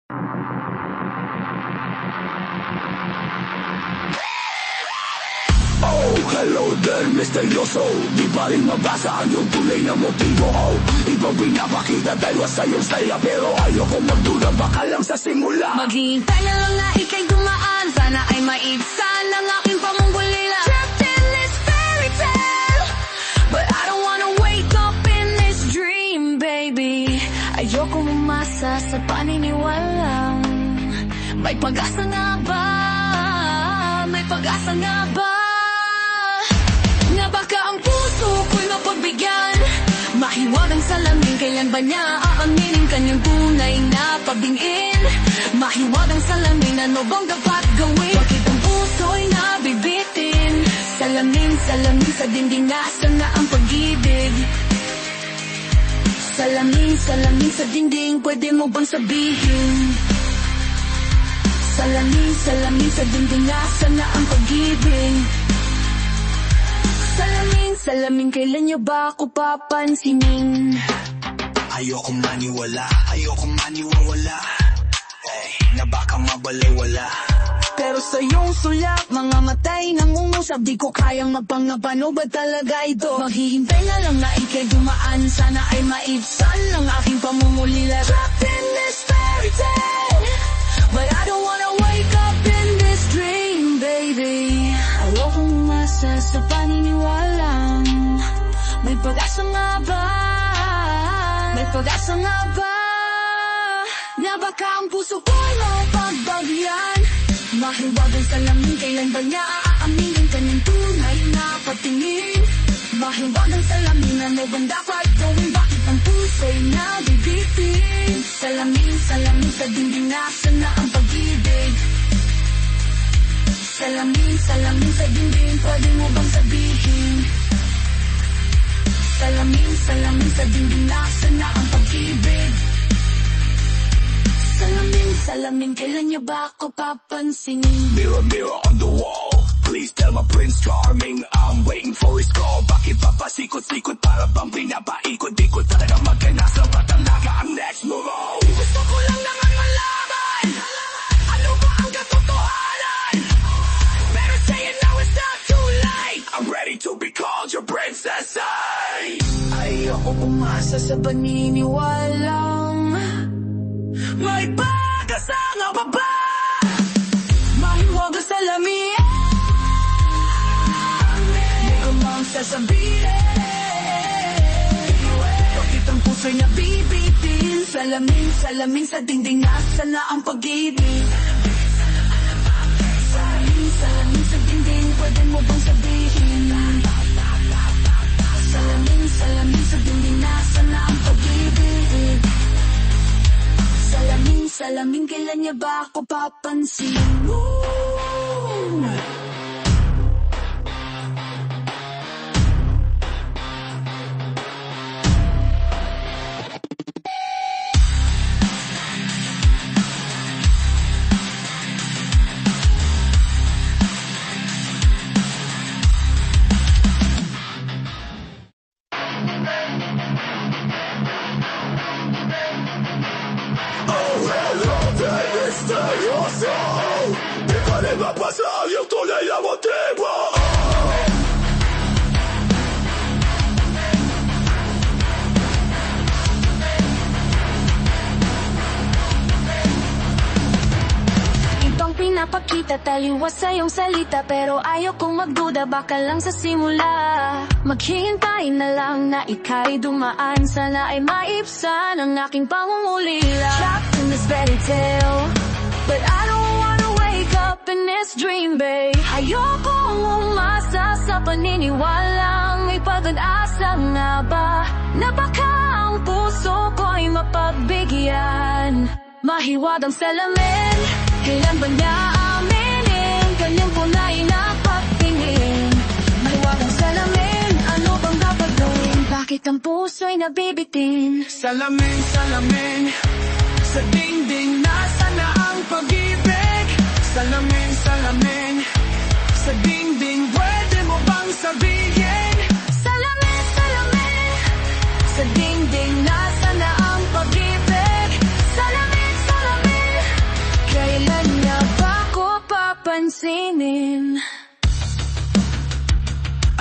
Oh, hello there, misteryoso. Di pa rin mabasa ang iyong tunay na motibo. Oh, ibang pinapakita dahil sa iyong saya, pero ayoko magduda, baka lang sa simula. Maghihintay na lang na ika'y dumaan, sana ay maibsan ang aking pamumulila. Trapped in this fairy tale, but I don't wanna wake up in this dream, baby. Ayoko umasa sa paniniwalang may pag-asa nga ba? May pag-asa nga ba? Na baka ang puso ko'y mapagbigyan, mahiwagang salamin, kailan ba niya aaminin kanyang tunay na pagdingin? Mahiwagang salamin, ano bang dapat gawin? Bakit ang puso'y nabibitin? Salamin, salamin sa dingding, nasan na ang pag-ibig? Salamin, salamin sa dingding, pwede mo bang sabihin? Salamin, salamin sa dingding, nasan na ang pag-ibig? Salamin, salamin, kailan niyo ba ako papansinin? Ayokong maniwala, ayokong maniwawala, na baka mabalewala. Pero sa iyong sulap, mga matay nangungusap, di ko kayang magpangapano ba talaga ito? Maghihintay na lang na ika'y dumaan, sana ay maibsan ang aking pamumulila. Trapped in this fairy tale, but I don't wanna wake up in this dream, baby. Ayokong umasa sa paniniwalang may pag-asa nga ba? May pag-asa nga ba? Na baka ang puso ko'y mapagbagyan, mahiwagang salamin, kailan ba niya aaminin kanyang tunay na patingin? Mahiwagang salamin, ano bang dapat gawin? Bakit ang puso'y nabibitin? Salamin, salamin sa dingding, nasan na ang pag-ibig? Salamin, salamin sa dingding, pwede mo bang sabihin? Salamin, salamin sa dingding, nasan na ang pag-ibig? Salamin, salamin, kailan niya ba ako papansinin? Mirror, mirror on the wall, please tell my Prince Charming I'm waiting for his call. Bakit pa pasikot-sikot para bang pinapaikot? Di ko talaga magkanasa, ba't ang naga ang next move? Gusto ko lang naman malaman, ano ba ang katotohanan? Better say it now, it's not too late. I'm ready to be called your princess. Ayoko umasa sa paniniwalang may pag-asa nga ba ba? Mahiwagang salamin, di ko mang sasabihin. Bakit ang puso'y nabibitin? Salamin, salamin sa dingding, nasan na ang pag-ibig? Salamin, salamin sa dingding, pwede mo bang sabihin? Salamin, salamin sa dingding, nasan na ang pag-ibig? Salamin, salamin, kailan niya ba ako papansin? Misteryoso, di pa rin mabasa ang iyong tunay na motibo. Ibang pinapakita, taliwas sa iyong salita, pero ayaw kong magduda, baka lang sa simula. Maghihintay na lang na ika'y dumaan, sana ay maibsan ang aking pamumulila. Trapped in this fairy tale, but I don't wanna wake up in this dream, babe. Ayokong umasa sa paniniwalang may pag-asa nga ba? Na baka ang puso ko'y mapagbigyan. Mahiwagang salamin, kailan ba niya aminin? Kanyang tunay na pagtingin. Mahiwagang salamin, ano bang dapat gawin? Bakit ang puso'y nabibitin? Salamin, salamin sa dingding, nasan na ang pag-ibig? Salamin, salamin sa dingding, pwede mo bang sabihin? Salamin, salamin sa dingding, nasan na ang pag-ibig? Salamin, salamin papansinin.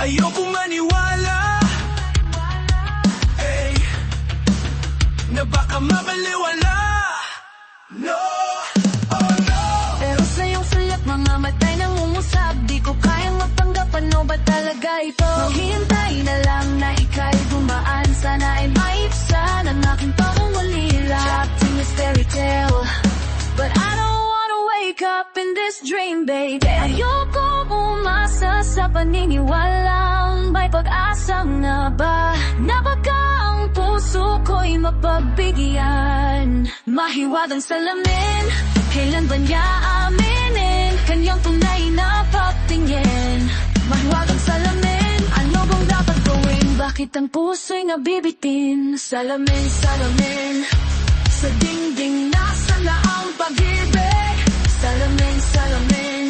Ayoko maniwala, hey, na baka mabaliwala. No, oh no. Pero sa iyong sulat, mga matay nangungusap, di ko kayang mapanggap, ano ba talaga ito? Maghihintay na lang na ika'y dumaan, sana ay maibsan ang aking pangungulila. Trapped in this fairy tale, but I don't wanna wake up in this dream, baby. Ayoko umasa sa paniniwalang may pag-asa nga ba, na baka ang puso ko'y mapagbigyan. Mahiwagang salamin, kailan ba niya aminin kanyang tunay na pagtingin? Mahiwagang salamin, ano bang dapat gawin? Bakit ang puso'y nabibitin? Salamin, salamin, sa dingding nasaan na ang pag-ibig? Salamin, salamin,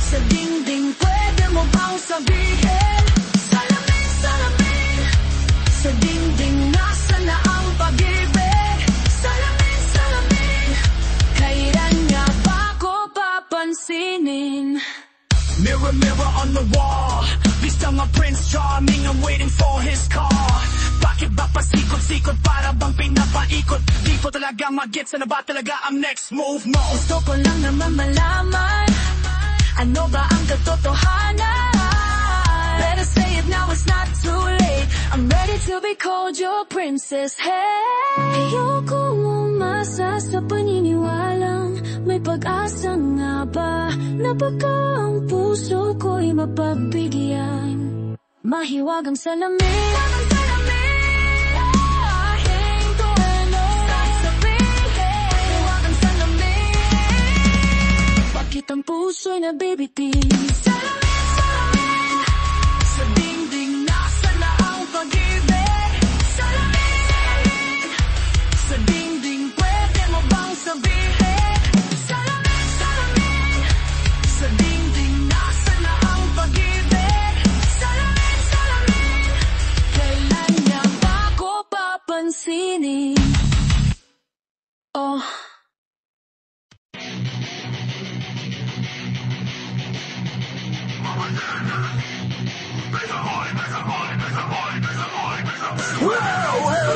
sa dingding pwede mo bang sabihin? Salamin, salamin, sa dingding nasaan na ang pag-ibig? Salamin, salamin, kailan nga ba ko papansinin? Mirror, mirror on the wall, please tell my Prince Charming I'm waiting for his call. Bakit ba pasikot-sikot para bang pinapaikot? Di ko talaga mag-gets, ano ba talaga ang next move mo? Gusto ko lang naman malaman, ano ba ang katotohanan? Better say it now, it's not too late. I'm ready to be called your princess, hey. Ayoko umasa sa paniniwalang may pag-asa nga ba, na baka ang puso ko'y mapagbigyan. Mahiwagang salamin, ang puso'y nabibitin. Salamin, salamin, sa dingding nasaan na ang pag-ibig? Salamin, salamin, sa dingding pwede mo bang sabihin? Salamin, salamin, sa dingding nasaan na ang pag-ibig? Salamin, salamin, kailan niya ba ko papansinin? Oh,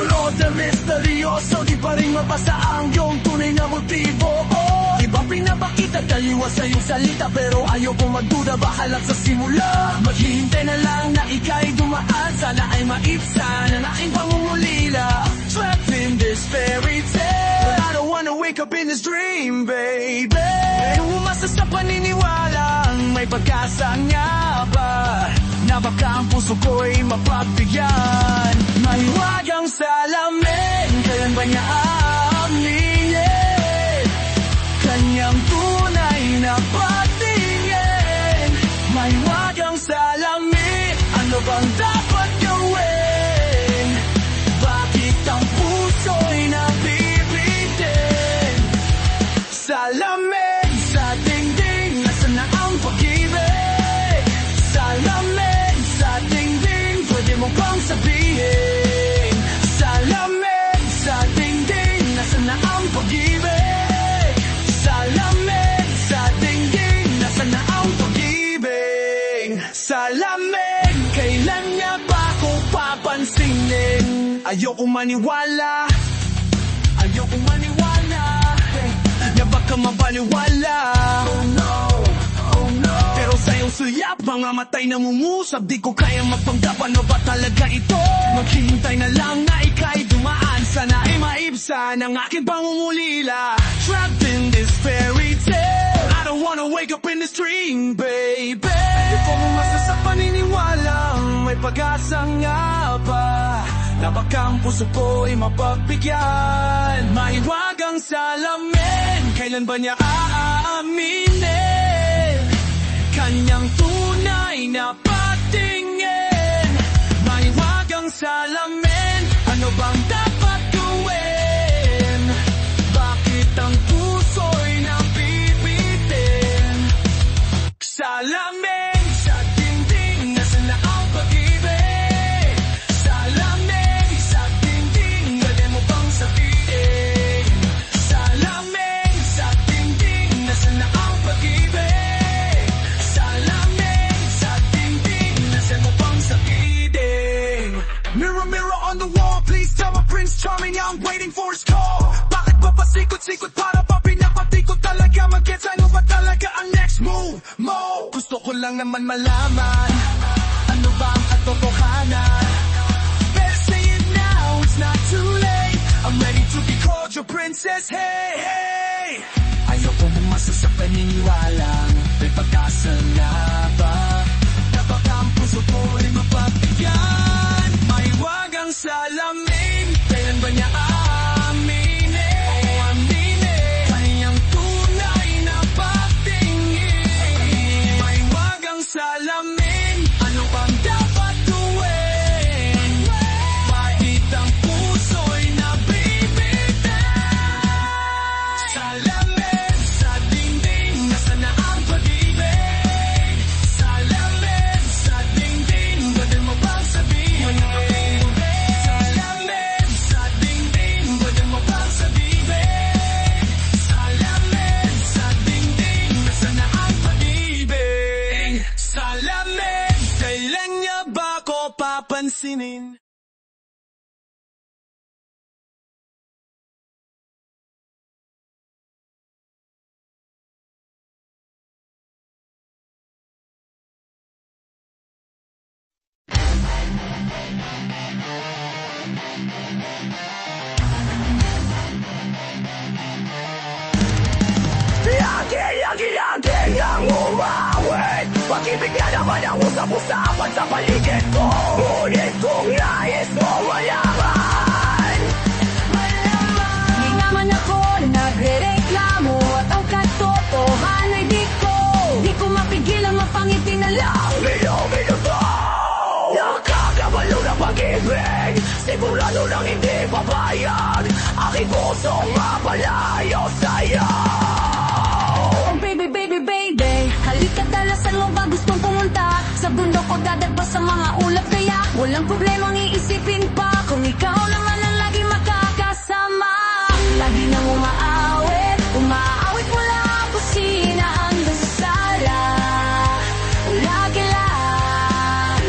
Lord na misteryoso, di pa rin mabasa ang iyong tunay na motibo. Oh, iba pinapakita kaliwa sa iyong salita, pero ayoko magduda, baka lang sa simula. Maghihintay na lang na ika'y dumaan, sana ay maibsan ang aking pangungulila. Trapped in this fairy tale, but I don't wanna wake up in this dream, baby. Pero umasa sa paniniwalang may pag-asa nga ba, na baka ang puso ko'y mapagbigyan. Mahiwagang salamin, kailan ba niya aaminin kanyang tunay na pagtingin? Mahiwagang salamin, ano bang dapat gawin? Bakit ang puso'y nabibitin? Salamin, sa dingding, nasaan na ang pag-ibig? Salamin, sa dingding, pwede mo bang sabihin? Salamin, sa dingding, nasaan na ang pag-ibig? Salamin, sa dingding, nasaan na ang pag-ibig? Salamin, kailan nga ba ko papansinin? Ayoko maniwala, ayoko maniwala, na baka mabaliwala. Oh no, oh no. Pero sa iyong suyap, mga matay nangungusap, di ko kayang magpanggap, ano ba talaga ito? Maghihintay na lang na ika'y dumaan, sana ay maibsan ang aking pangungulila. Trapped in this fairy tale, I don't wanna wake up in this dream, baby. Ito mo masa sa paniniwalang may pag-asa nga ba, na baka ang puso ko'y mapagbigyan. Mahiwagang salamin, kailan ba niya aaminin kanyang tunay na pagtingin? Mahiwagang salamin, ano bang dapat gawin? Bakit ang puso'y nabibitin? Salamin, sa dingding, nasaan na ang pag-ibig? Salamin, sa dingding, pwede mo bang sabihin? Salamin, sa dingding, nasaan na ang pag-ibig? pasikot para pa pinapatikot talaga. Mag-gets ano ba talaga ang next move mo? Gusto ko lang naman malaman, ano ba ang katotohanan? Better say it now, it's not too late. I'm ready to be called your princess, hey, hey. Ayoko bumasa sa paniniwalang may pag-asa na ba? Dapat ang puso ko ay mapagbigyan. Maiwagang salamin, kailan ba niya aaminin? O aminin, kanyang tunay na pagtingin. Maiwagang salamin, ano bang dapat gawin? Kahit ang puso'y nabibitin. Salamin sa dingding, nasa na ang pag-ibig? Salamin sa dingding, pwede mo bang sabihin? Salamin sa dingding, pwede mo bang sabihin? Salamin sa dingding, nasa na ang pag-ibig? Salamin, kailan niya ba ko papansinin? Lagi ang umawit. Pag-ibig na naman ang usap-usapan sa paligid ko. Ngunit kung nais mo malaman, Di naman ako nagre-reklamo at ang katotohanan ay di ko mapigil ang mapangiti na lang. minuto nakakabalo na pag-ibig. Sigurado nang hindi papayag. Aking pusong mapalayo sa'yo. Oh baby, baby, baby, halika dalasan mo ba gustong pumunta? Sa bundok ko dadagpas sa mga ulap. Kaya walang problemang iisipin pa kung ikaw naman ang lagi makakasama. Lagi nang umaawit mula ang kusina hanggang sa sala. Lagi lang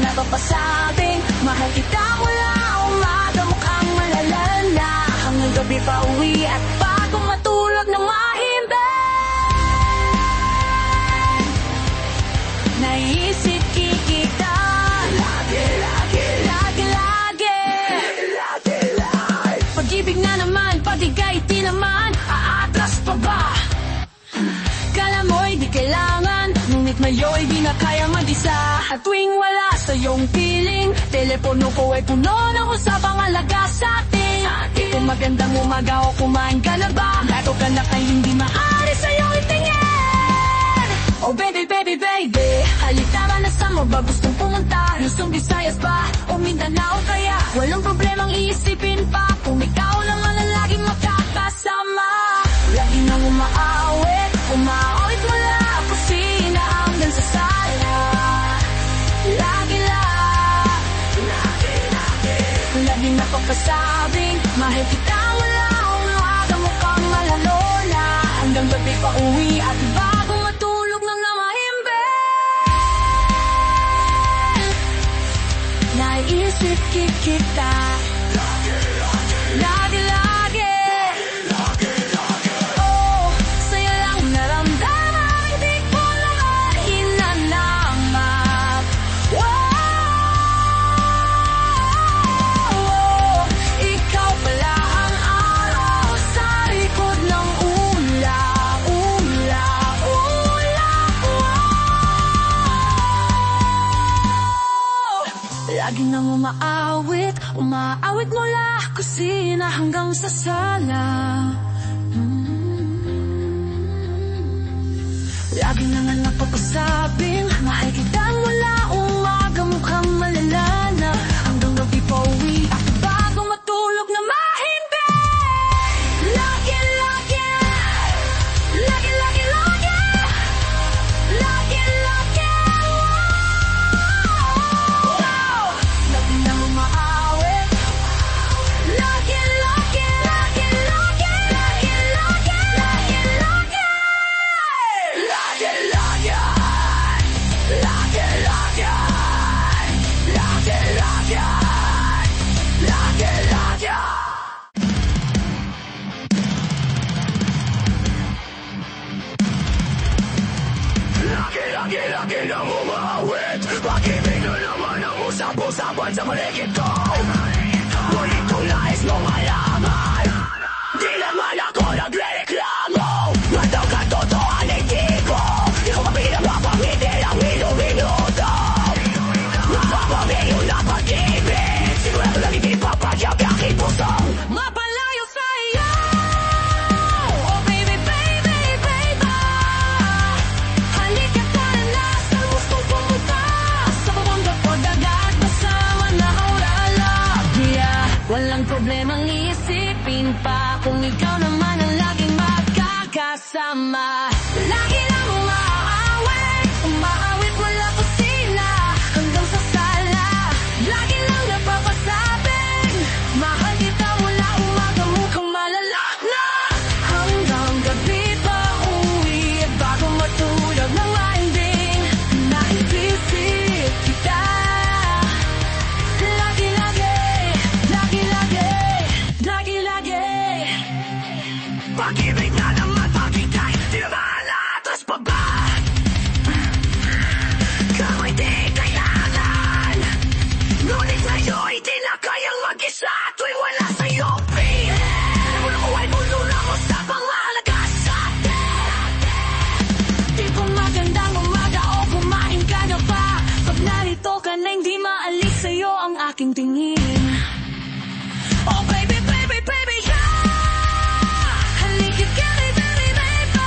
napapasabing mahal kita mula umaga mukhang malala na. Hanggang gabi pa uwi at bago matulog ng mahimbing. Naisip kikita lagi. Pag-ibig na naman, patigay di naman, aatras pa ba? Kala mo'y di kailangan, ngunit mayo'y di na kaya mag-isa. At tuwing wala sa iyong piling, telepono ko ay puno ng usapang alaga sa atin. Kung magandang umaga o kumain ka na ba, gato ka na kay hindi maaari sa'yo itingin. Oh baby, baby, baby, halika ba na sa mo ba gustong pumunta? Luzon, Visayas ba o Mindanao? Kaya walang problemang iisipin pa kung ikaw naman ang laging makakasama. Lagi nang umaawit mula ang kusina hanggang sa sala. Lagi napapasabing mahal kita mula umaga mukhang malalo na. Hanggang gabi pa uwi at bago matulog ng namahimbing. Naisip kikita lagi. Oh, sa'yo lang naramdaman, hindi ko naman hinanamak. Wow, ikaw pala ang araw sa likod ng ulap. Lagi nang umaawit mula kusina hanggang sa sala. Lagi na nga napapasabing mahal kita mula umaga mukhang malala na. Hanggang gabi pa uwi at bago matulog na mahimbing. Lagi wow. Lagi nang umaawit. Lagi naman sa paligid ko. Ngunit kung nais mong malaman, di naman ako nagre-reklamo. Ngandang katotohanan di ko, ikaw ang pinapapangiti ang minuminuto. Magpapamiyo na pag-ibig, sigurado lang hindi papayag aking puso mapalayo sa iyo. Oh baby, baby, baby, halika tara na, saan gustong pumunta? Sa babangga o dagat, masama na orala. Yeah, walang problemang iisipin pa, kung ikaw naman ang laging magkakasama. Lagi lang umaawit, umaawit, wala ko sila, hanggang sa sala. Lagi lang napapasabing, mahal kita mula umaga, mukhang malala na. Hanggang gabi pa uwi, at bago matulog ng landing, naiisip kita. Lagi, lagi, lagi, lagi, lagi, lagi. Pag-ibig na naman pag-ikay, di na maalatras pa ba? Kung hindi kailangan, ngunit sa'yo'y di na kayang mag-isa tuwing wala sa'yo, baby. Mula ko ay puno na ko sa pangalaga sa atin. Di ko magandang umaga o kumain ka na ba? Pag narito ka na, hindi maalis sa'yo ang aking tingin. Oh baby, baby, baby, yeah. Halika ka, baby, baby.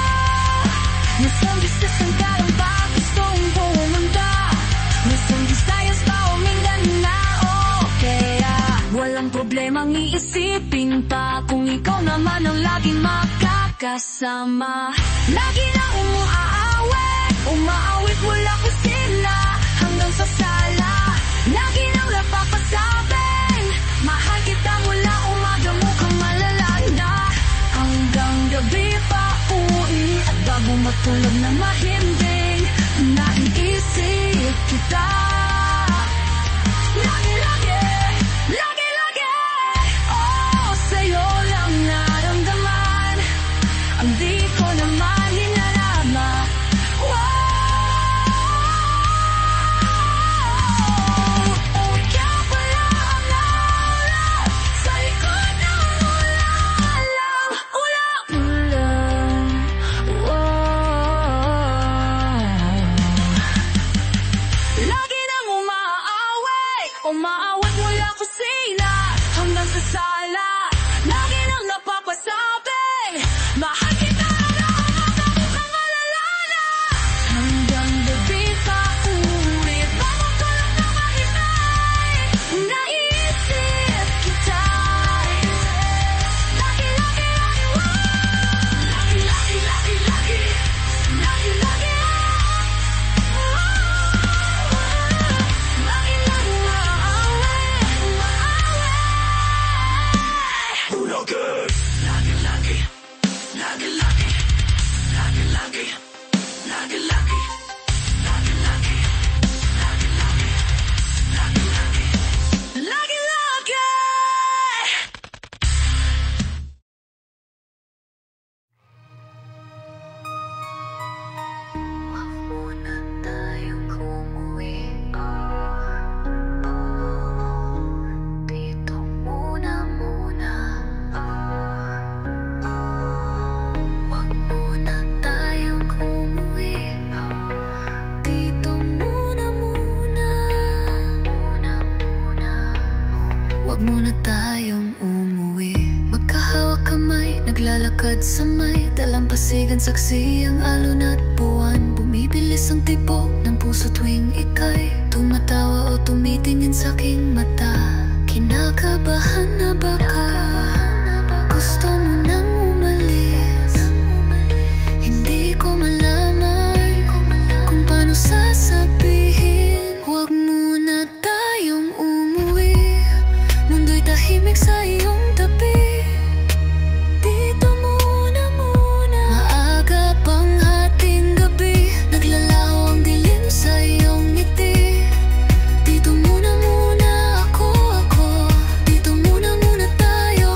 Nasaan Visayas ka lang ba gustong pumunta? Nasaan Visayas pa o Mindanao? Kaya walang problemang iisipin pa, kung ikaw naman ang laging makakasama. Lagi na umuaawit, umaawit, wala ko sila, hanggang sa sala. Lagi nang napapasabing, mahal kita mula umaga, mukhang malala na. Hanggang gabi pa uwi, at bago matulog na mahimbing, naiisip kita. Lagi, lagi, lagi, lagi. Oh, sa'yo lang naramdaman ang di ko naman hinalama. Oh, ikaw pala ang naulap sa likod ng ulalang, ulang-ulang. Lagi nang umaawit, umaawit, mula kusina hanggang sa sala. Lagi nang napapasabing, mahal kita na umaga, mukhang malala na. Hanggang gabi pa uwi, bago tulog na mahimay, naiisip kita. Lagi, lagi, lagi, lagi, lagi, lagi, lagi, lagi, lagi. Lagi lang umaawit, umaawit. Uno good. Lagi, lagi, lagi, lagi, lagi, lagi, lagi, lagi, lagi, lagi, lagi, lagi, lagi, lagi. Lagi, lagi. Huwag muna tayong umuwi. Dito muna. Huwag muna tayong umuwi. Dito muna. Huwag muna tayong umuwi. Magkahawak kamay, naglalakad sa may dalampasigan, saksi ang alon at buwan. Bumibilis ang tibok ng puso tuwing ika'y tumatawa o tumitingin sa'king mata. Kinakabahan na baka gusto mo nang umalis. Hindi ko malaman kung paano sasabihin. Huwag muna tayong umuwi. Mundo'y tahimik sa iyong tabi. Dito muna. Maaga pang hating gabi, naglalaho ang dilim sa iyong ngiti. Dito muna ako. Dito muna tayo.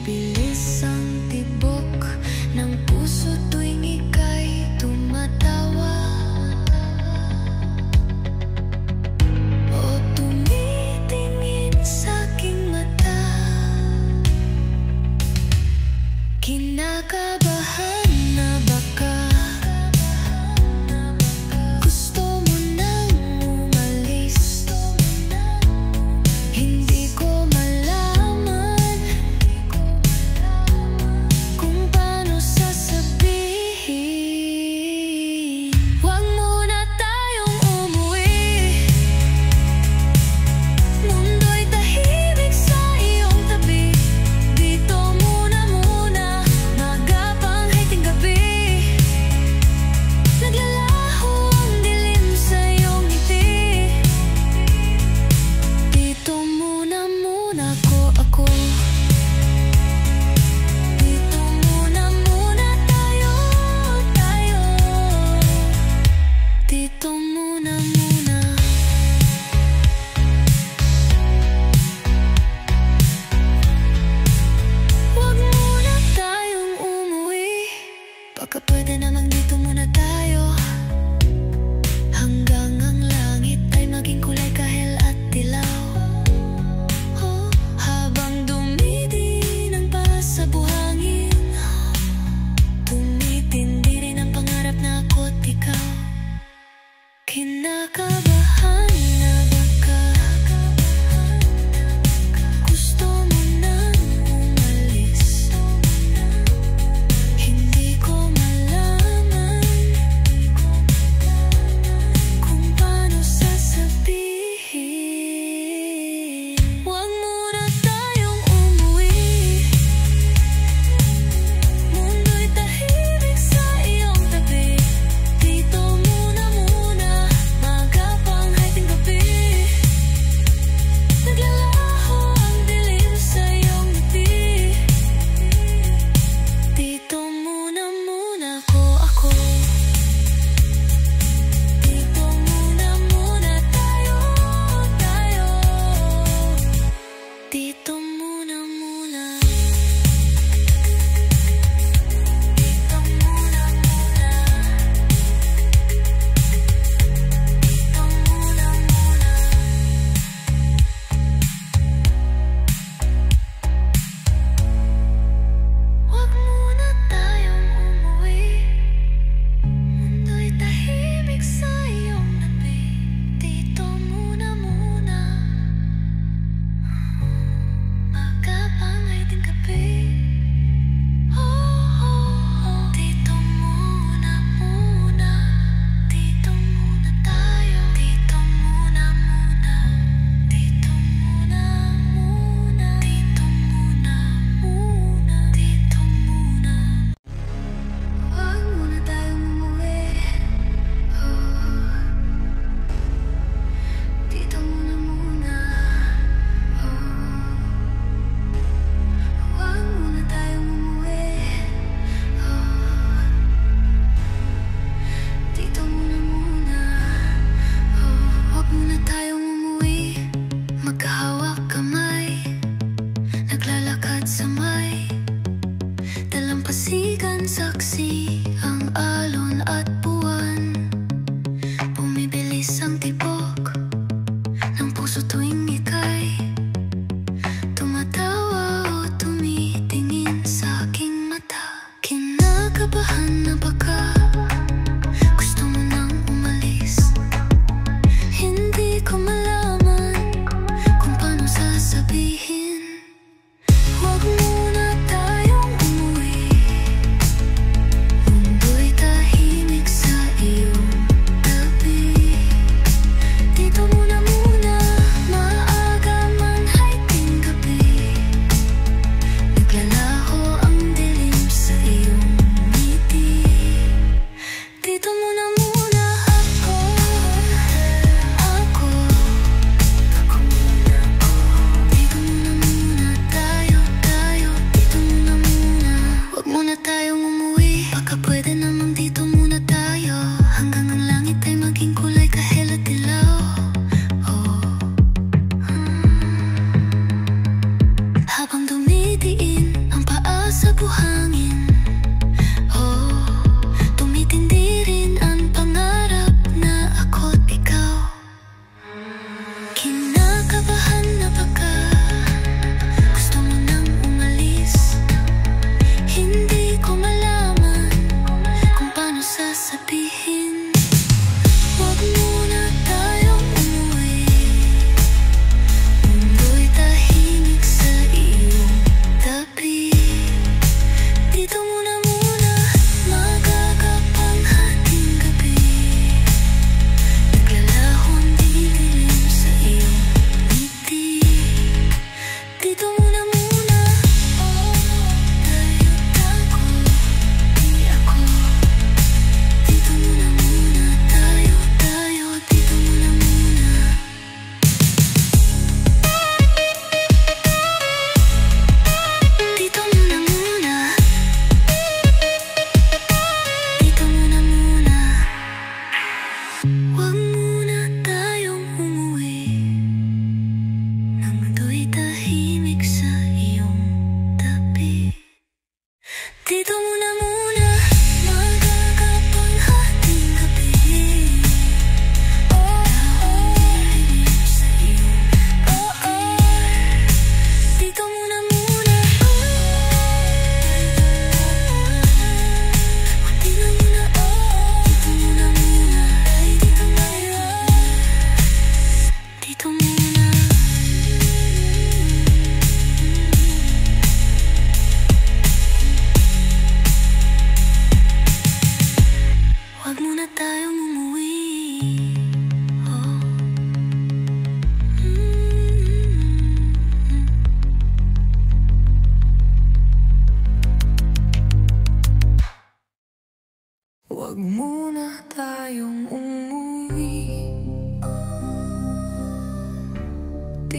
Bumibilis ang tibok ng puso tuwing ika'y tumatawa o tumitingin sa'king mata. Kinakabahan na baka gusto mo nang umalis. Hindi ko malaman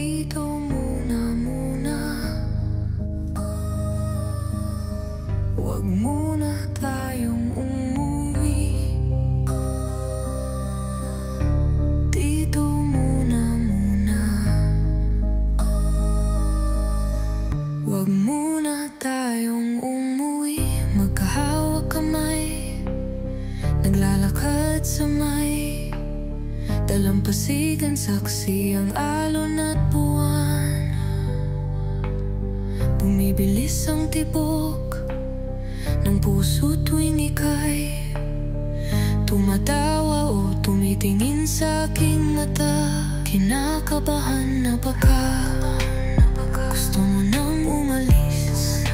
Dito muna, wag muna tayong umuwi. Dito muna, wag muna tayong umuwi. Magkahawak kamay, naglalakad sa may dalampasigan, saksi ang alon at buwan. Bumibilis ang tibok ng puso tuwing ika'y tumatawa o tumitingin sa aking mata. Kinakabahan na baka gusto mo nang umalis.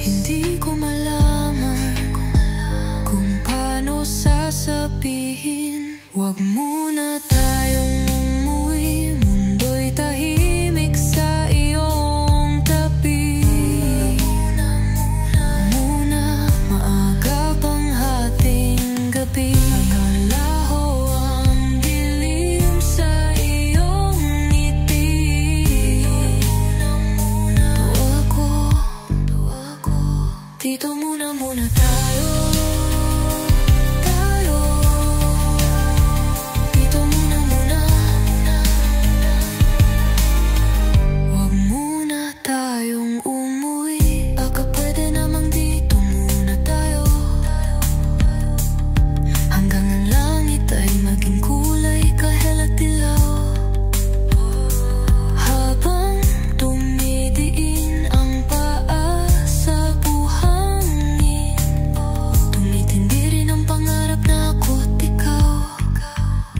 Hindi ko malaman kung paano sasabihin. Wag muna tayong umuwi, mundo'y tahimik sa iyong tabi. Muna, maaga pang hating gabi. Nagalaho ang dilim sa iyong ngiti. Tuwa ko, dito muna tayo.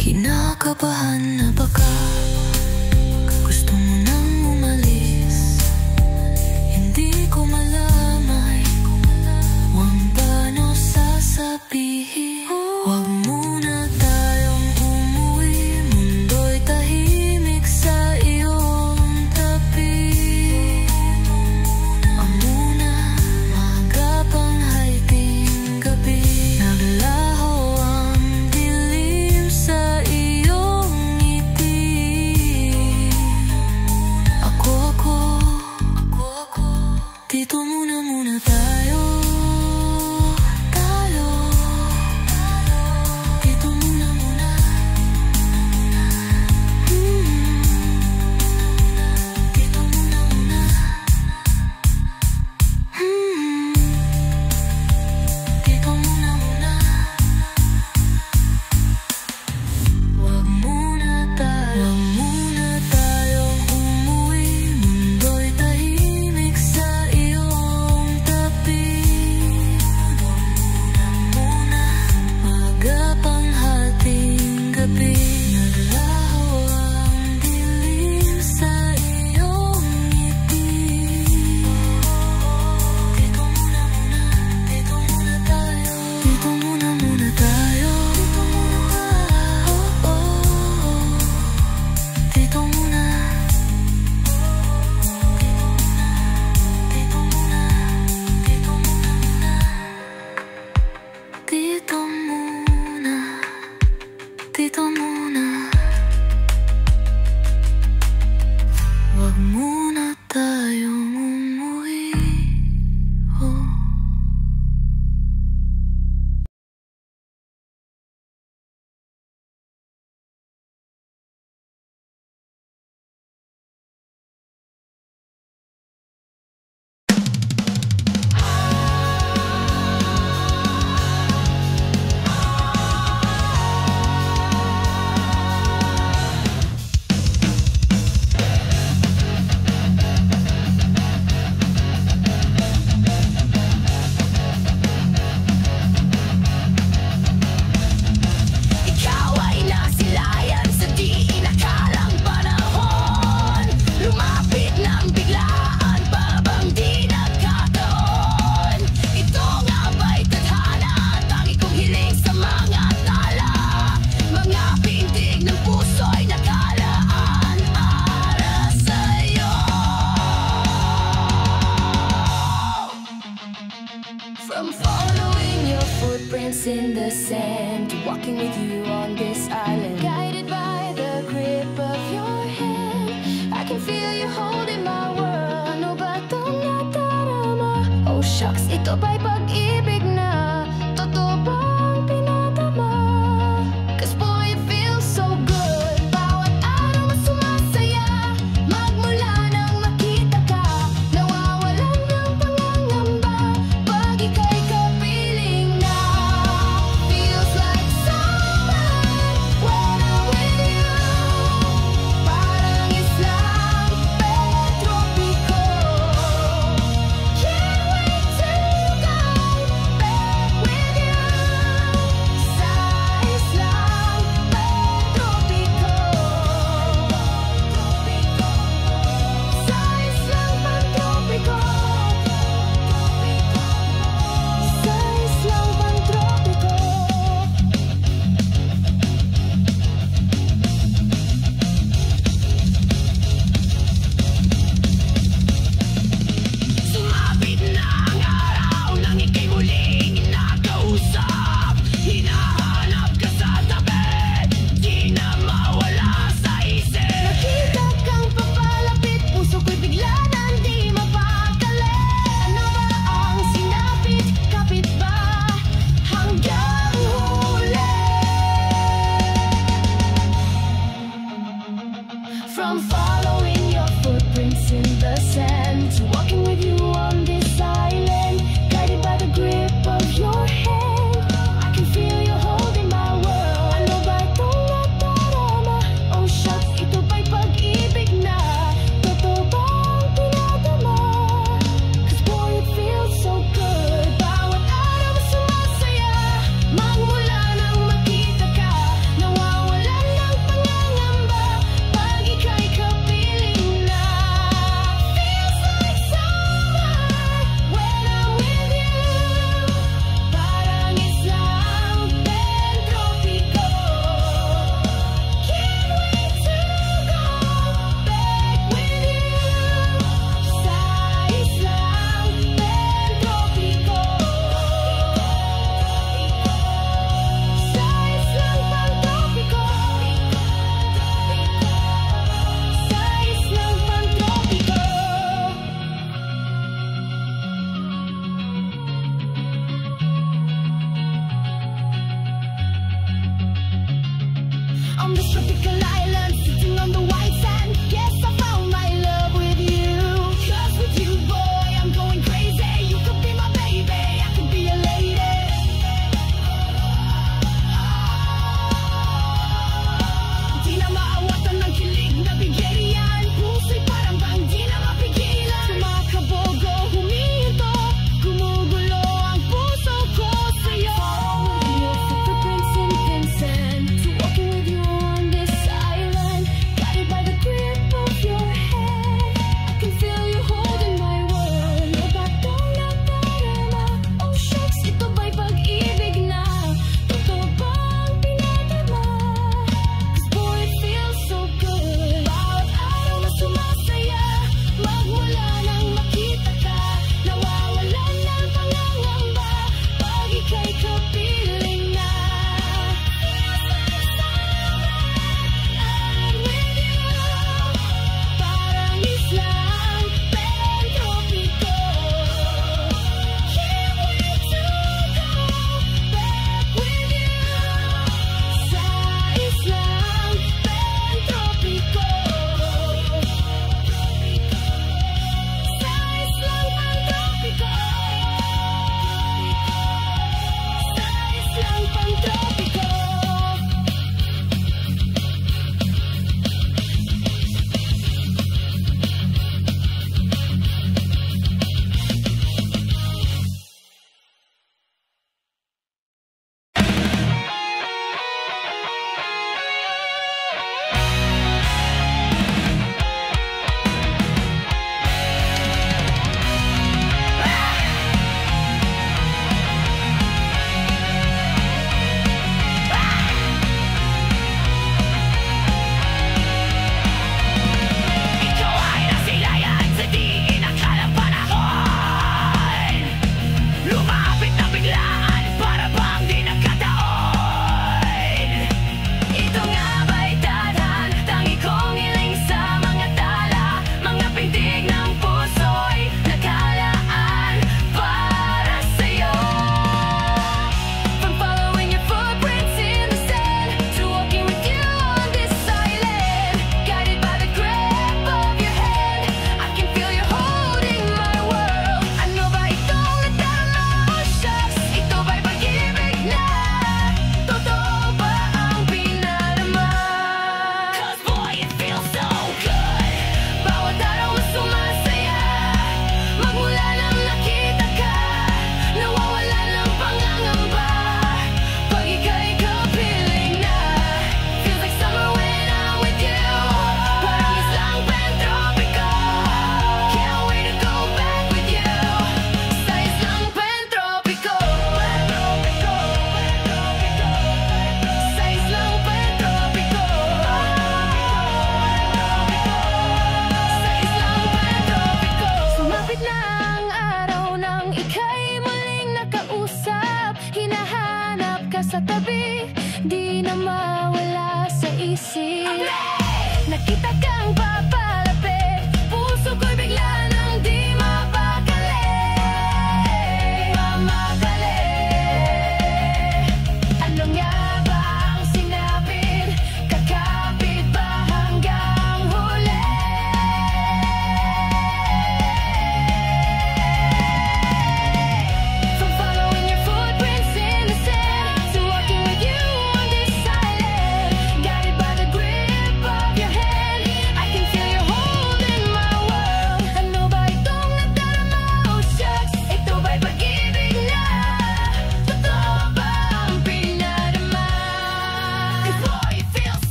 Kinakabahan na baka gusto mo nang umalis. Hindi ko malaman kung paano sasabihin. Wag muna tayong umuwi, mundo'y tahimik sa iyong tabi. Ang muna, maaga pang hating gabi. Naglaho ang dilim sa iyong ngiti. Ako, dito muna tayo. Dito muna. Dito muna. Dito muna. Wag muna tayong umuwi, mundo'y tahimik sa iyong tabi. Muna, maaga pang hating gabi. Naglaho ang dilim sa iyong ngiti. Dito muna tayo. Dito muna tayo. Dito muna. Dito muna. Wag muna tayong umuwi. Ikaw ay nasilayan sa di inakalang panahon. Lumapit ng biglaan, babang di nagkataon. Ito nga ba'y tadhana, tangi kong hiling sa mga tala. Mga pintig ng puso'y nakalaan para sa'yo. From following your footprints in the sand to walking with you on this island, guided by the grip of your hand. feel you holding my world. Ano ba itong nadarama? Oh shucks, ito ba'y pag-ibig na? Totoo bang pinadama? Cause boy, it feels so good. Bawat araw mas sumasaya. Magmula nang makita ka, nawawalan ng pangangamba. Pag ika'y kapiling na, feels like summer when I'm with you. Parang islang petropiko. Can't wait till you go.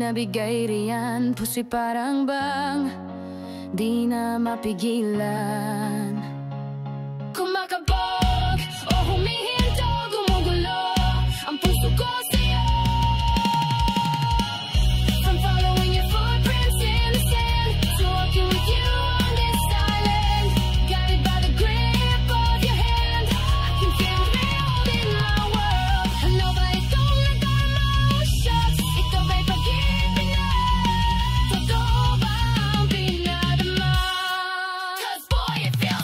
nabigay riyan, puso'y parang bang di na mapigilan. Kumakabog o humihinto, gumugulo ang puso ko sa'yo. From following your footprints in the sand to walking with you on this island, guided by the grip of your hand, I can feel real in my world. Ano ba itong nadarama? Oh shucks, ito ba'y pag-ibig na? Totoo ba ang pinadama? 'Cause boy, it feels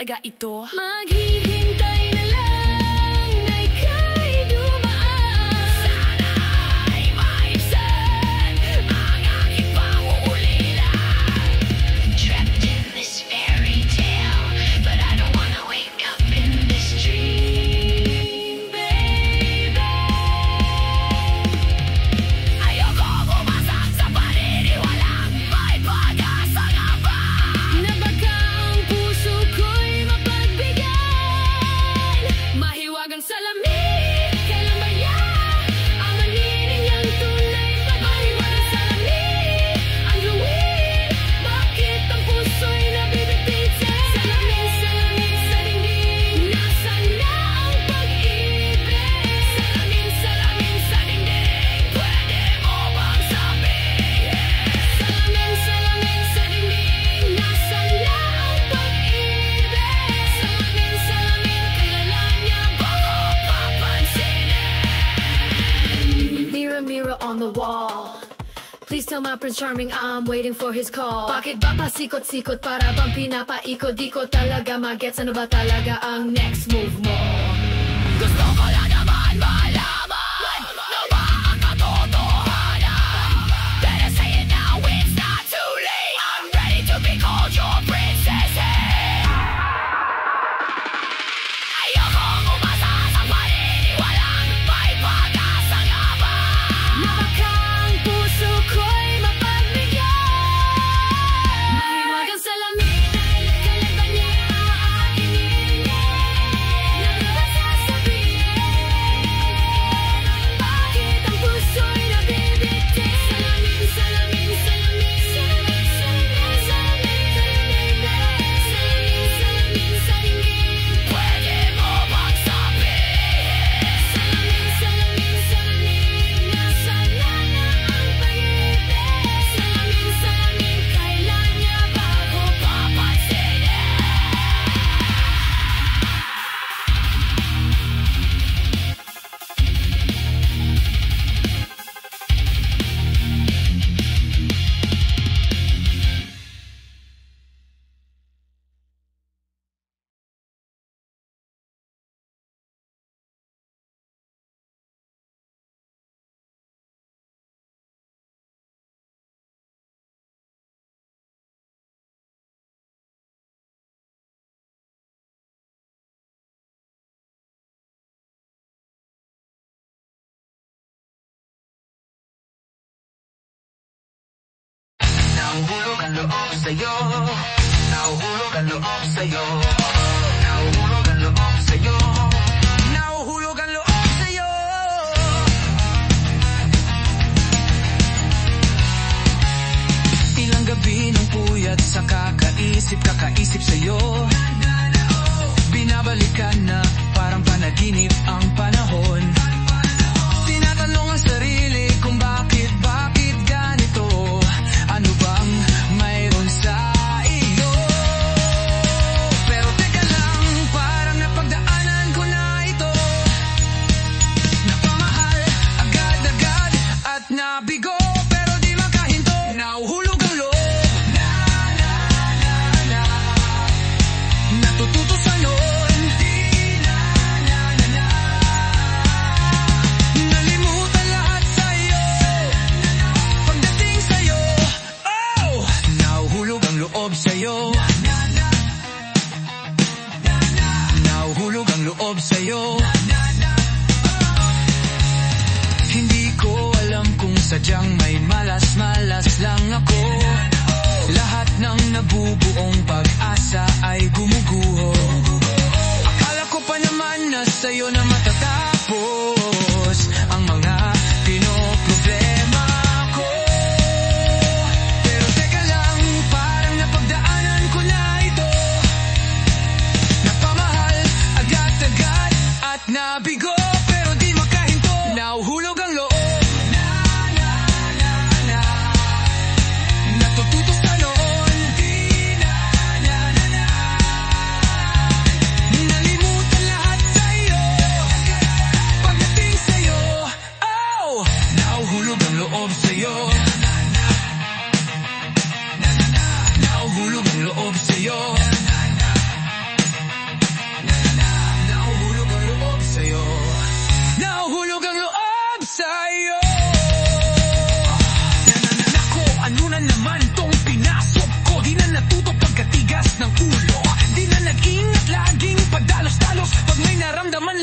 talaga ito. Maghihintay na lang na ika'y dumaan. Sana ay maibsan ang aking pangungulila. Trapped in this fairy tale, but I don't wanna wake up in this dream, baby. Ayoko bumasak sa paniniwalang may pag-asa nga ba, na baka ang puso ko'y mapagbigyan. Mahiwagang salamin, kailan ba yan ang maninigyang tunay pa? Mahiwagang salamin, ang luwin, bakit ang puso'y nabibitin? Salamin, salamin sa dingding, nasaan na ang pag-ibig? Salamin, salamin sa dingding, pwede mo bang sabihin? Salamin, salamin sa dingding, nasaan na ang pag-ibig? Salamin, salamin, kailan niya ba ako papansinin? Mirror, mirror on the wall, please tell my Prince Charming I'm waiting for his call. Bakit ba pasikot-sikot, para bang pinapaikot? Di ko talaga magets, ano ba talaga ang next move mo? Gusto ko lang naman malaman na ba ang katotohanan. Better say it now, it's not too late. I'm ready to be called your princess. Hey, ayokong umasa sa paniniwalang may pag-asa nga ba, na baka ang puso ko'y mapagbigyan. Mahiwagang salamin, kailan ba niya aakinin? Na ba sasabihin? Bakit ang puso'y nabibitin? Salamin, salamin, salamin, salamin, salamin, salamin, salamin, salamin sa dingding, pwede mo bang sabihin? Salamin, salamin, salamin, nasaan na ang pag-ibig? Salamin, salamin, kailan niya ba ako papansinin? Nahuhulog ang loob sa'yo, nahuhulog ang loob sa'yo, nahuhulog ang loob sa'yo, nahuhulog ang loob sa'yo. Ilang gabi ng puyat sa kakaisip sa'yo, binabalikan na parang panaginip ang panahon. Tinatanong ang sarili kung bakit ganito. Ano bang mayroon sa iyo? Pero teka lang, parang napagdaanan ko na ito. Napamahal agad-agad at nabigo, pero di makahinto. Nahuhulog ang loob, natututo sa noon. Nalimutan lahat sa'yo pagdating sa'yo. Oh! Nahuhulog ang loob sa'yo, nahuhulog ang loob sa'yo. Hindi ko alam kung sadyang may malas-malas lang ako. Lahat ng nabubuong pag-asa ay gumuguho. Akala ko pa naman na sa'yo na matatapos ang mga pinoproblema ko. Pero teka lang, parang napagdaanan ko na ito. Napamahal agad-agad at nabigo, pero di makahinto. Nahuhulog ang loob, natututo sa noon. Nalimutan lahat sa'yo pagdating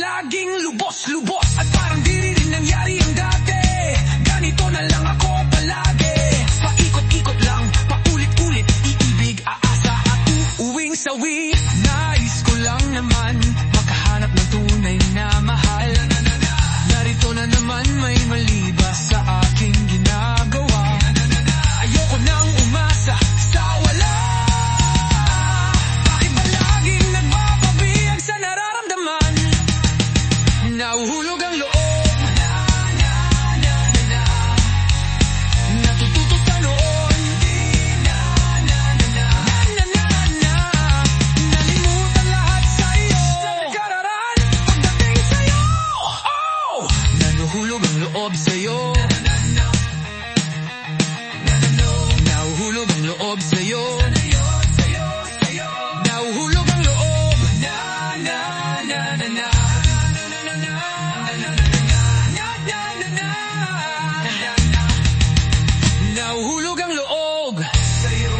laging lubos-lubos at parang di rin nangyari ang dati. Ganito na lang ako palagi, paikot-ikot lang, paulit-ulit, iibig, aasa at uuwing sawi. Nais ko lang naman makahanap ng tunay na mahal. Narito na naman may mali ba sa aking ginagawa? Ayoko nang umasa sa wala. Bakit ba laging nagpapabihag sa nararamdaman? Nahuhulog ang loob, natututo sa noon, nalimutan lahat sa'yo sa nakaraan. Pagdating sa'yo, oh! Nanuhulog ang loob sa'yo, nahuhulog ang loob sa'yo, nahuhulog ang loob, nahuhulog ang loob sa'yo.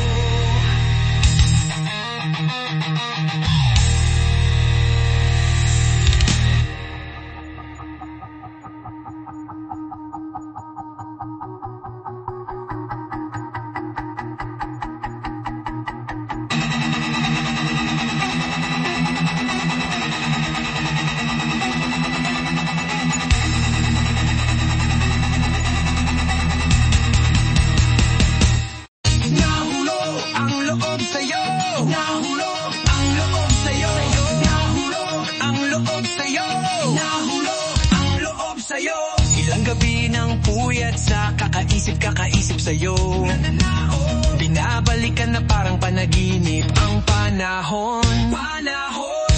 Nahulog ang loob sa'yo, nahulog ang loob sa'yo, nahulog ang loob sa'yo, nahulog ang loob sa'yo. Ilang gabi ng puyat sa kakaisip sa'yo, binabalikan na parang panaginip ang panahon.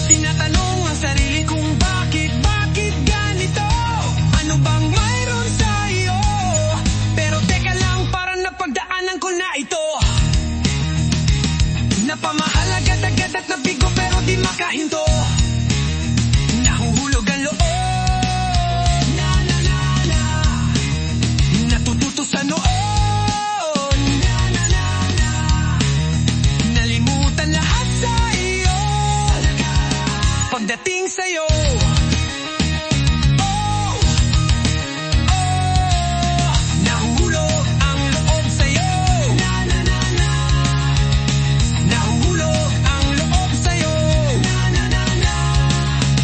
Tinatanong ang sarili kung bakit ganito? Ano bang mayroon sa'yo? Pero teka lang, parang napagdaanan ko na ito. Napamahal agad-agad at nabigo pero di makahinto. Nahuhulog ang loob, natututo sa noon, nalimutan lahat sa iyo. Pagdating sa'yo, nahuhulog ang loob sa'yo, nahuhulog ang loob sa'yo.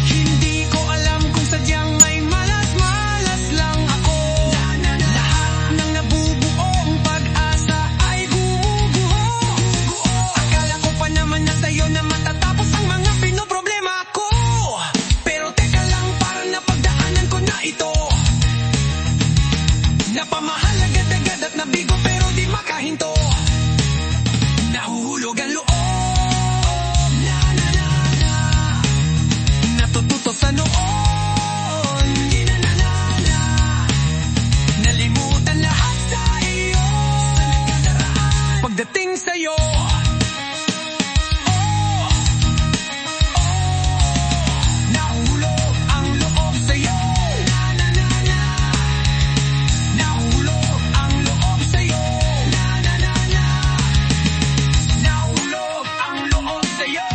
Hindi ko alam kung sadyang may malas-malas lang ako. Lahat ng nabubuong pag-asa ay gumuguho. Akala ko pa naman na sa'yo na matatapos ang mga pinoproblema ko. Pero teka lang, parang napagdaanan ko na ito. Napamahal agad-agad at nabigo pero di makahinto. Nahuhulog ang loob, natututo sa noon, nalimutan lahat sa iyo. Pagdating sa'yo, nahuhulog ang loob sa'yo, nahuhulog ang loob sa'yo, nahuhulog ang loob sa'yo,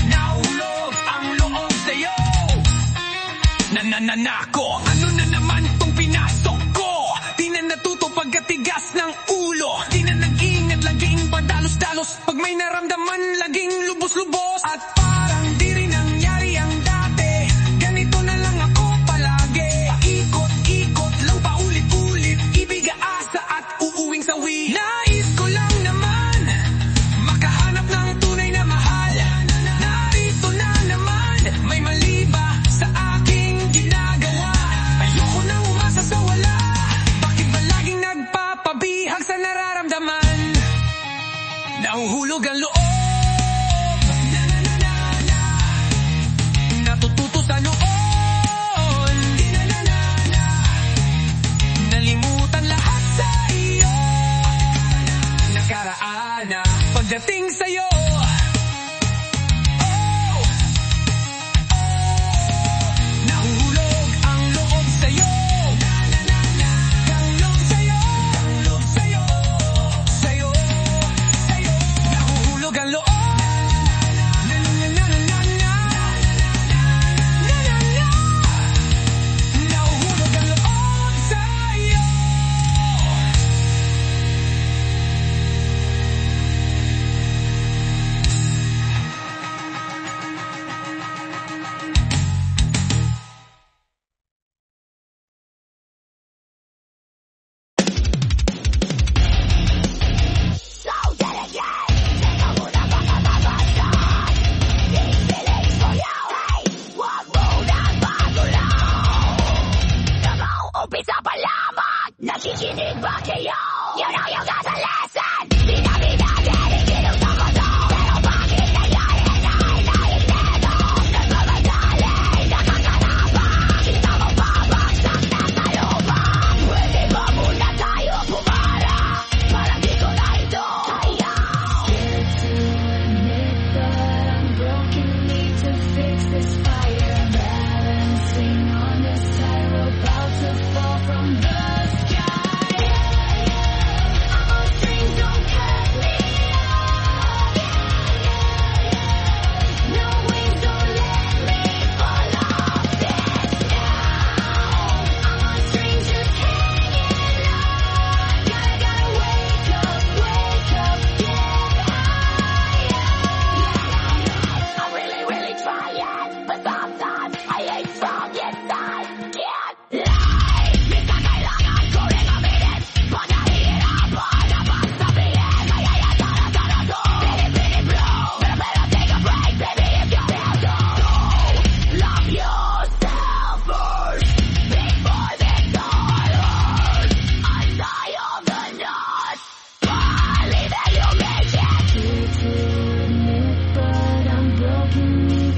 nahuhulog ang loob sa'yo. Nananako, ano na naman tong pinasok ko? Di na natuto pagkatigas ng ulo, di na nag-iingat, laging padalos-dalos. Pag may naramdaman, laging lubos-lubos. At parang di rin nangyari ang dati, ganito na lang ako palagi. Paikot-ikot lang, paulit-ulit, ibig, aasa at uuwing sawi. Nais ko lang naman makahanap ng tunay na mahal. Narito na naman, may mali ba sa aking ginagawa? Ayoko nang umasa sa wala. Bakit ba laging nagpapabihag sa nararamdaman? Nahuhulog ang loob,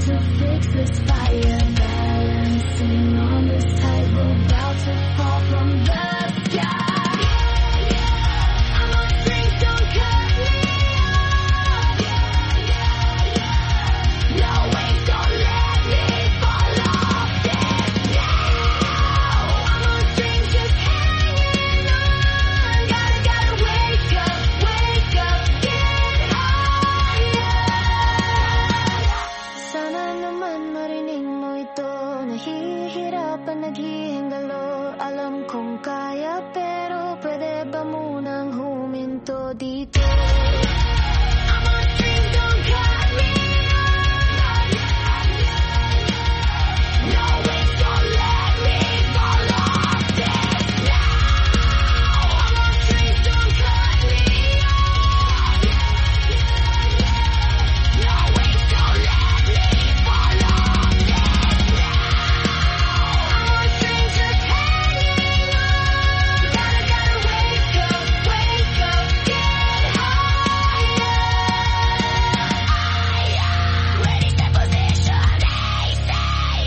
to fix this fire, balancing on this tightrope, about to fall from the sky. I'm on strings, don't cut me off. No wings, don't let me fall off this now. I'm on strings, just hanging on. Gotta wake up, get higher. Sana naman marinig mo ito. Nahihirapan, naghihingalo. Alam kong kaya, pero pwede ba munang huminto dito? I'm on strings, don't cut me off. No wings, don't let me fall off this now. I'm on strings, don't cut me off. No wings, don't let me fall off this now. I'm on strings, just hanging on. Gotta wake up, get higher. Ready, set position, AC,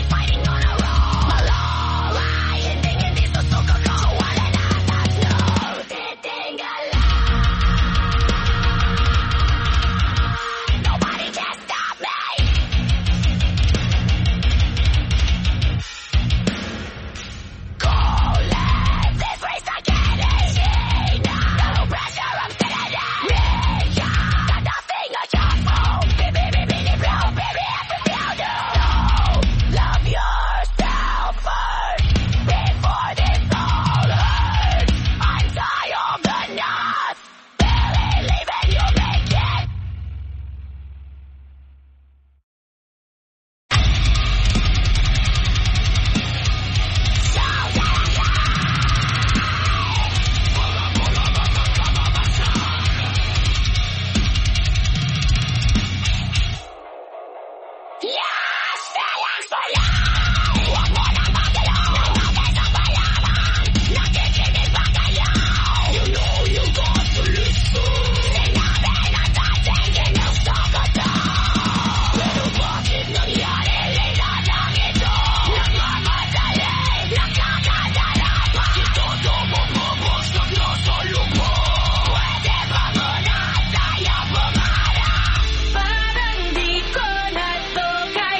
fighting on a roll. Malay, hindi dito suko ko, wala na tatlo, titingala. Nobody can stop me. Go, let this race again, no pressure, I'm feeling it. Got nothing I just won't. Baby, baby, every feel you. Love yourself first, before this all hurts. I'm tired of the knots, barely leaving you make it. Yes, feelings for you. Huwag mo nang magalaw. Natin ang palaman. Nakikinig ba kayo? You know you got to listen. Sinabi ng dating ginusto ko to. Pero bakit nangyari nila lang ito? Nagmamadali, nakakadala. Bakit todo mababasag na sa lugmo? Pwede ba muna tayo bumarap? Parang di ko na to kaya.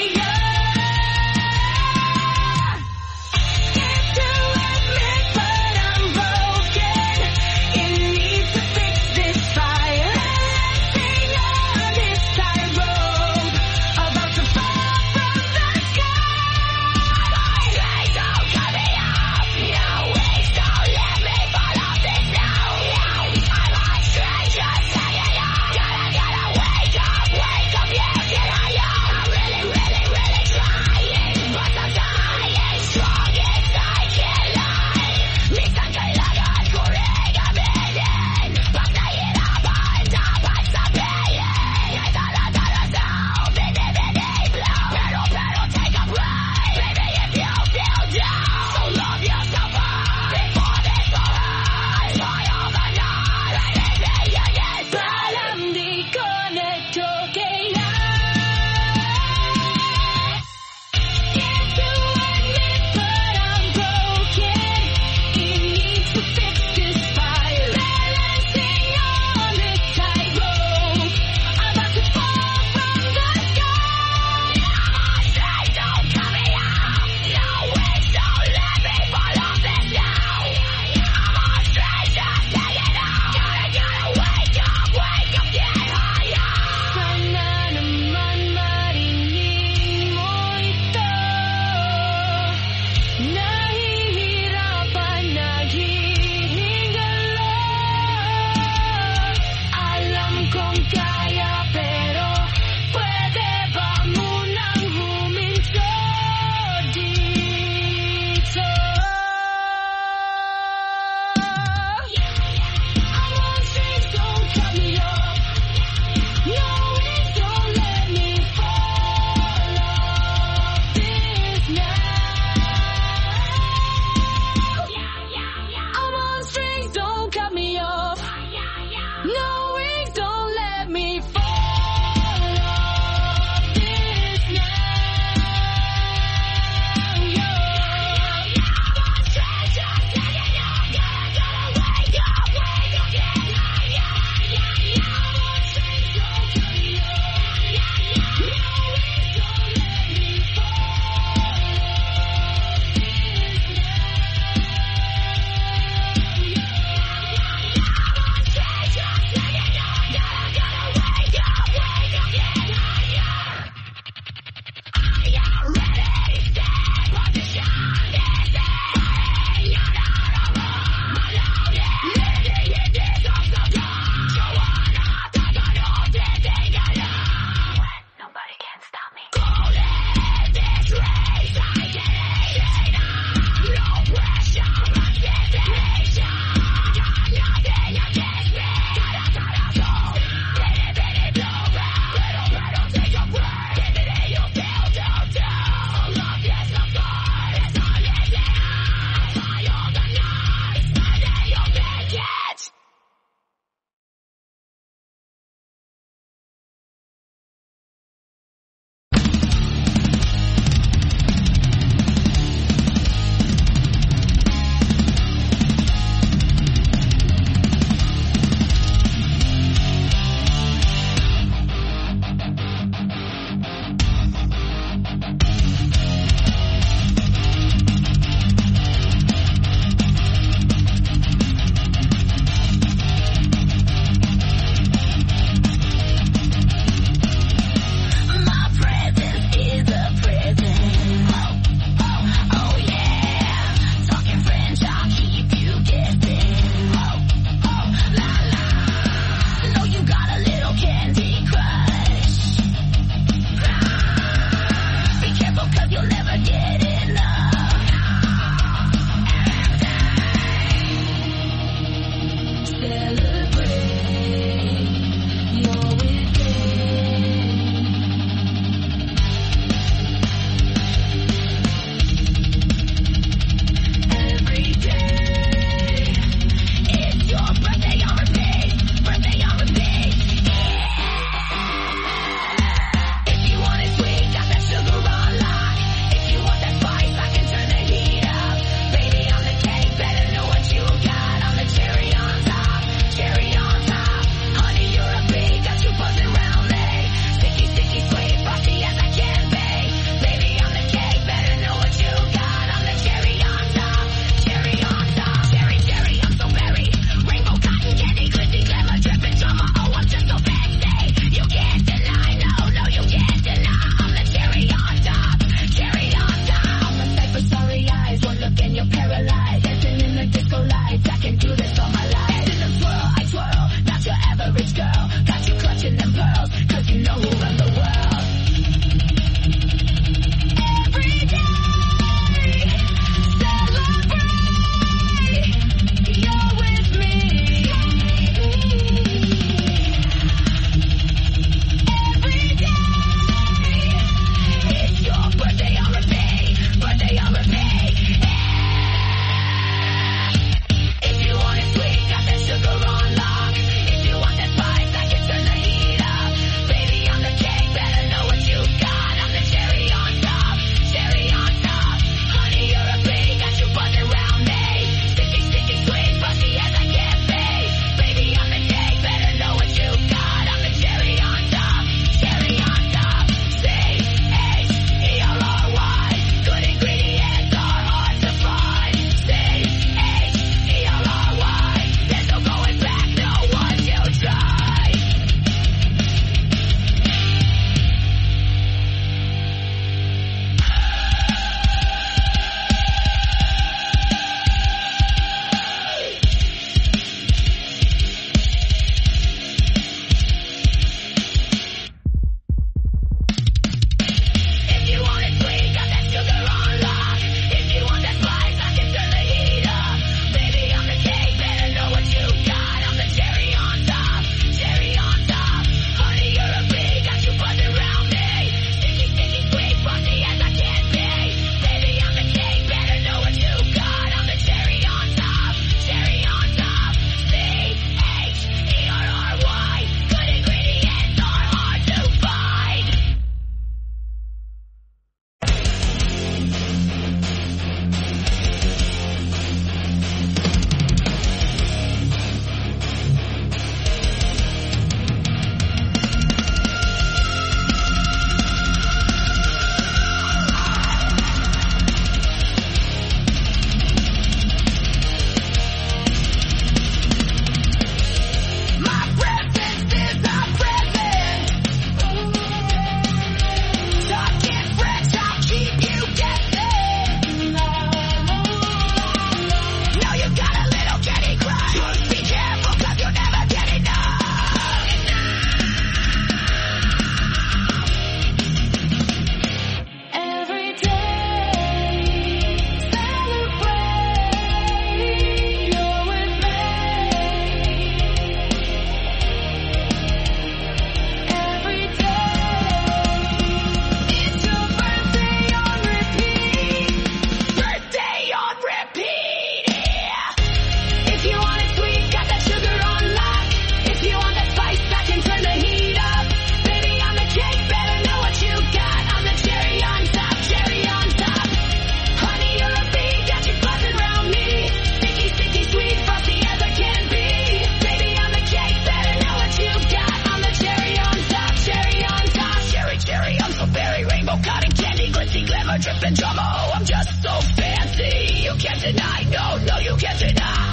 drip and drama. Oh, I'm just so fancy. You can't deny, no, you can't deny.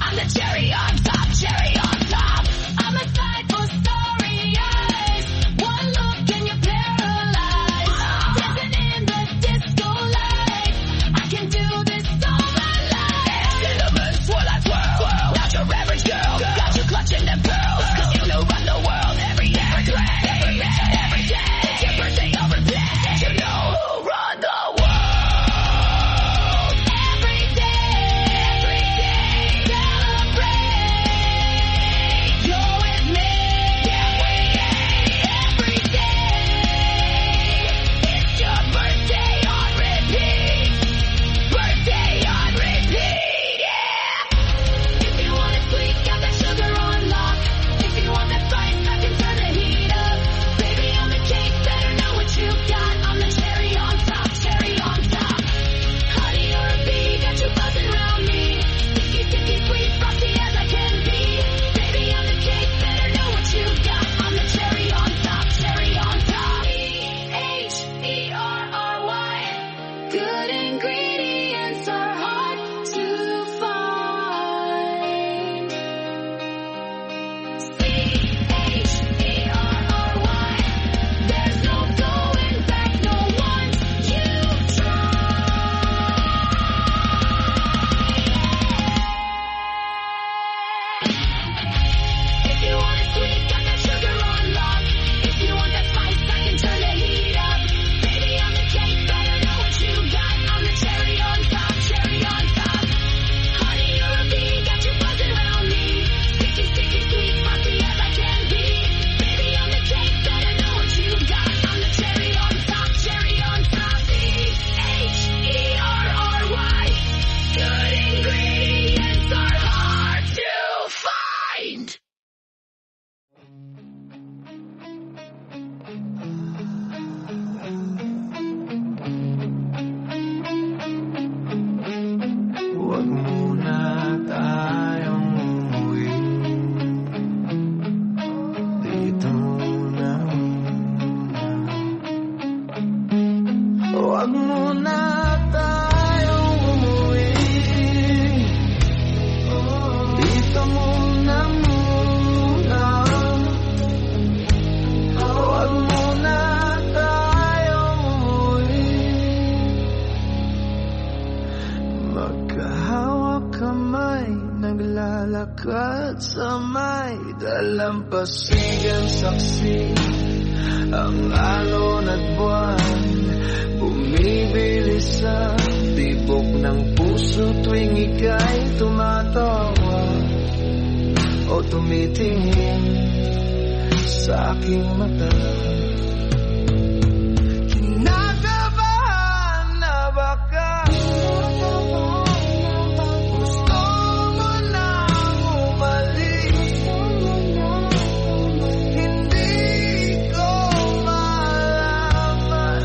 I'm the cherry on top, cherry on top. I'm a sight for story eyes. One look and you're paralyzed. Dancing in the disco lights. I can do this all my life. Cinnamon swirl, I twirl. Not your average girl. Got you clutching them pearls. Cause you know run the world every day. Every day. It's your birthday on repeat. You know who run the world. Every day, celebrate. You're with me. Every day, it's your birthday on repeat. Birthday on repeat, yeah. If you want it sweet, got that sugar on lock. If you want that spice, I can turn the heat up. Baby, I'm the cake, better know what you got. I'm the cherry on top, cherry on top. Honey, you're a bee, got you buzzing around me. Sticky, sweet, frosty as I can be. Baby, I'm the cake, better know what you got. I'm the cherry on top, cherry on top. H-E-R-R-Y. Good ingredients are hard to find. C-H-E-R-R-Y. There's no going back, no once you try. If you want it sweet, got that sugar on lock. If you want that spice, I can turn the heat up. Baby, I'm the cake, better know what you got. I'm the cherry on top, cherry on top. Honey, you're a bee, got you buzzing around me. Sticky, sweet, frosty as I can be. Baby, I'm the cake, better know what you got. I'm the cherry on top, cherry on top. C-H-E-R-R-Y. Good ingredients are hard to find. Huwag muna tayong umuwi. Dito muna. Huwag muna tayong umuwi. Dito muna. Huwag muna tayong umuwi. Magkahawak kamay, naglalakad sa may dalampasigan saksi. Ang alon at buwan, bumibilis sa tibok ng puso tuwing ika'y tumatawa o tumitingin sa aking mata. Kinakabahan na baka gusto mo nang umalis. Hindi ko malaman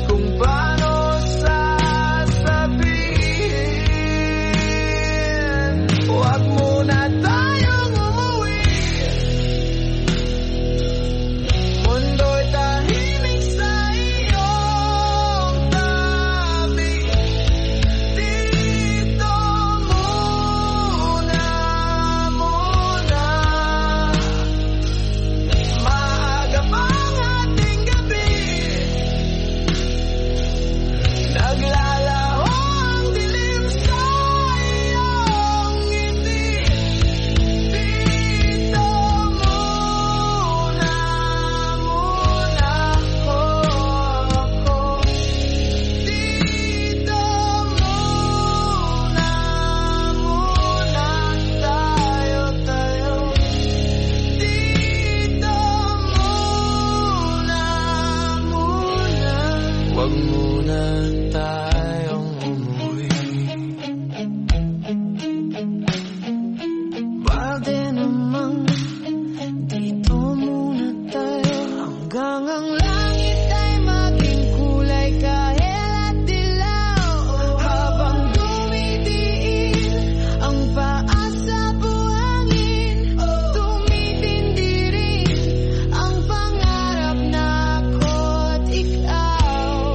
kung paano sasabihin. Huwag muna tayong umuwi. Mundo'y tahimik sa iyong tabi. Dito muna. Maaga pang ating gabi. Naglalaho ang dilim sa iyong ngiti. Dito muna. Dito muna tayo. Dito muna. Huwag muna tayong umuwi. Pwede namang dito muna tayo hanggang ang langit ay maging kulay kahit at dilaw. Habang dumidiin ang paa sa buhangin, tumitindi rin ang pangarap na ako't ikaw.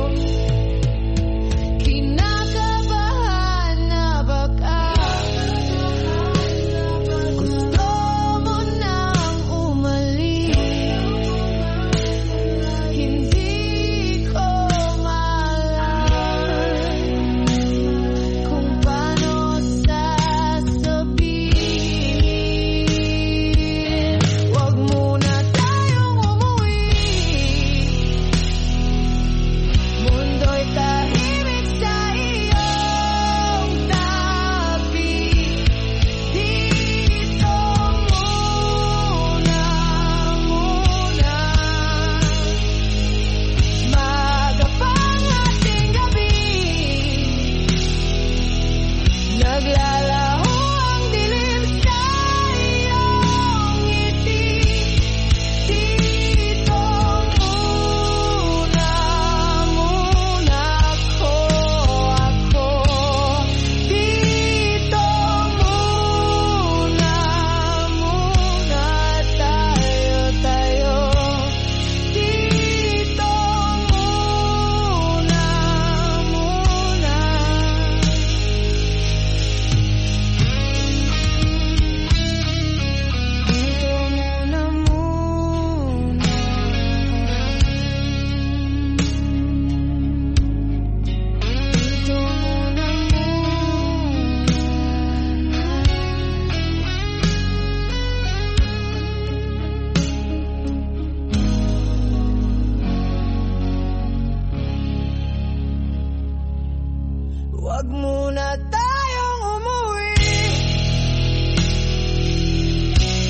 Wag muna tayong umuwi.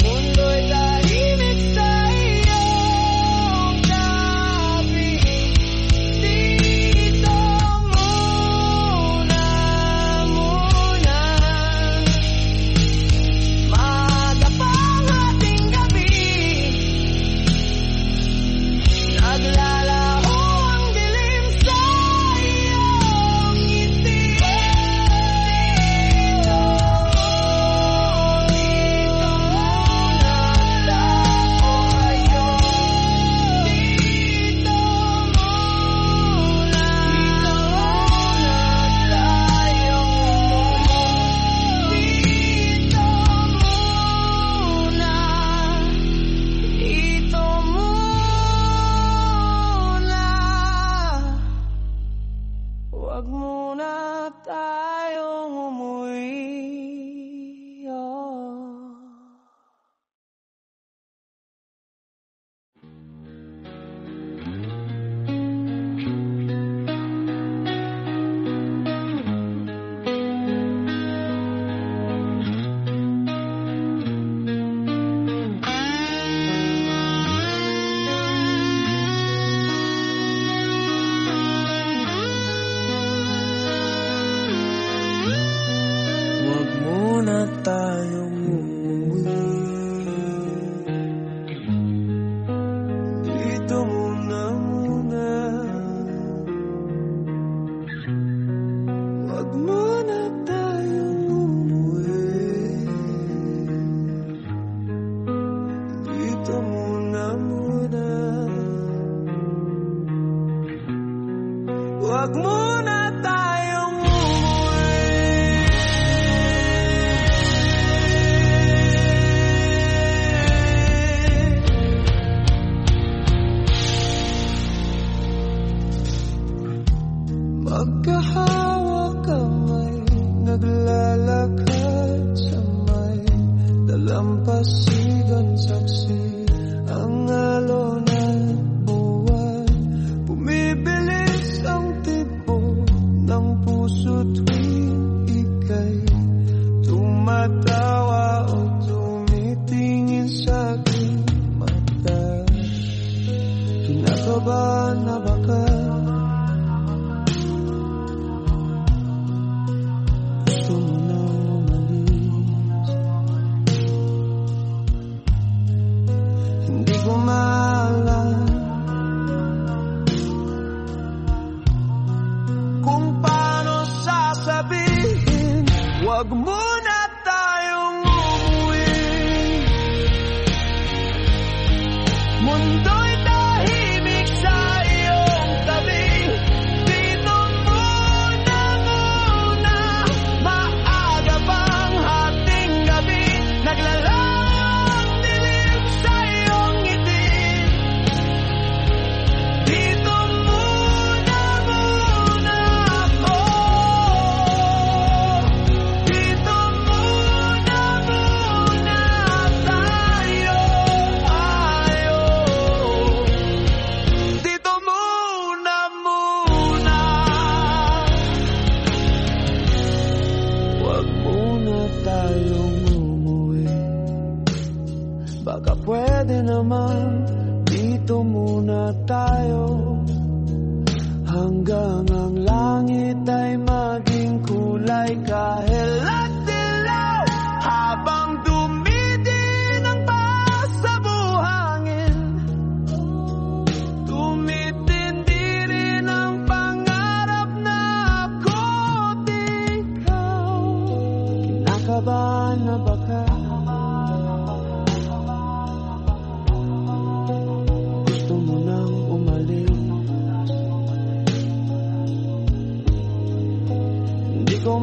Mundo'y tahimik sa iyong tabi. Dito muna. Maaga pang ating gabi. Naglalaho ang dilim sa iyong ngiti. Dito muna tayo. Dito muna tayo. Dito muna. Wag muna tayong umuwi. Wag muna tayong umuwi. Dito muna. Wag muna tayong umuwi. Dito muna. Wag muna tayong magkahawak kamay, naglalakad sa may dalampasigan saksi. Ang alon at buwan, bumibilis ang tibok ng puso tuwing ika'y tumatawa o tumitingin sa aking mata. Kinakabahan na baka kung paano sasabihin. Wag muna tayong umuwi. Mundo'y tahimik sa iyong tabi. Dito muna. Maaga pang hating gabi. Naglalawang dilim sa iyong ngiti. Dito muna ako. Dito muna tayo. Dito muna. Wag muna tayong umuwi. Baka pwede naman dito muna tayo. Hanggang ang langit ay maging kulay kahilat dilaw. Habang dumidinang pa sa buhangin, tumitindi rin ang pangarap na ako't ikaw. Kinakabahan na baka gusto mo nang umalis. Hindi ko